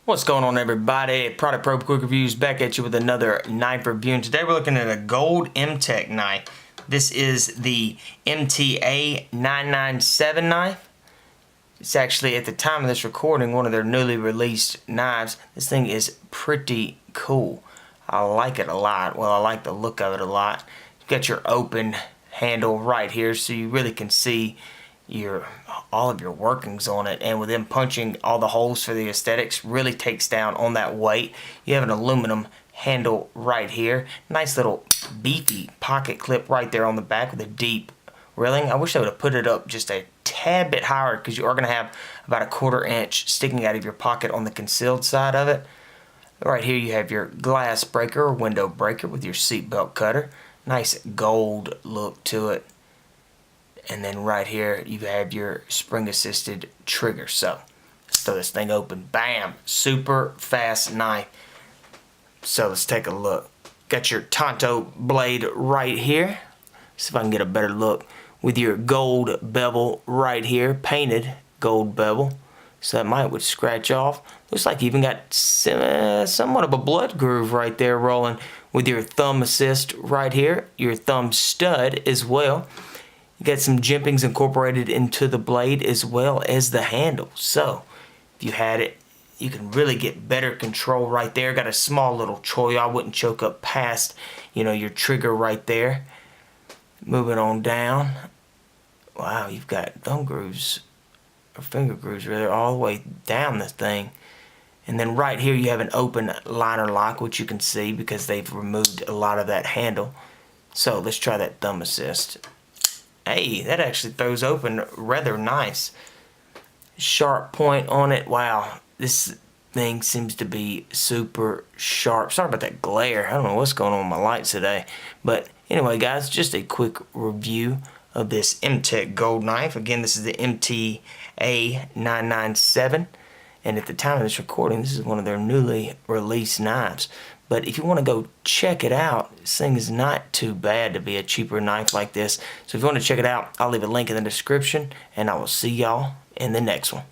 What's going on, everybody? Product Probe Quick Reviews back at you with another knife review, and today we're looking at a gold MTech knife. This is the MT-A997 knife. It's actually, at the time of this recording, one of their newly released knives. This thing is pretty cool. I like it a lot. Well, I like the look of it a lot. You've got your open handle right here, so you really can see all of your workings on it, and with them punching all the holes for the aesthetics, really takes down on that weight. You have an aluminum handle right here, nice little beefy pocket clip right there on the back with a deep rilling. I wish I would have put it up just a tad bit higher, because you are going to have about a 1/4 inch sticking out of your pocket on the concealed side of it. Right here you have your glass breaker or window breaker with your seatbelt cutter. Nice gold look to it. And then right here you have your spring assisted trigger. So let's throw this thing open. Bam! Super fast knife. So let's take a look. Got your tanto blade right here. See if I can get a better look. With your gold bevel right here, painted gold bevel. So that would scratch off. Looks like you even got somewhat of a blood groove right there rolling with your thumb assist right here. Your thumb stud as well. You got some jimpings incorporated into the blade as well as the handle. So if you had it, you can really get better control right there. Got a small little choil. I wouldn't choke up past, your trigger right there. Moving on down. Wow, you've got thumb grooves or finger grooves really all the way down this thing. And then right here you have an open liner lock, which you can see because they've removed a lot of that handle. So let's try that thumb assist. Hey, that actually throws open rather nice. Sharp point on it. Wow, this thing seems to be super sharp. Sorry about that glare. I don't know what's going on with my lights today. But anyway, guys, just a quick review of this MTech gold knife. Again, this is the MT-A997. And at the time of this recording, this is one of their newly released knives. But if you want to go check it out, this thing is not too bad to be a cheaper knife like this. So if you want to check it out, I'll leave a link in the description, and I will see y'all in the next one.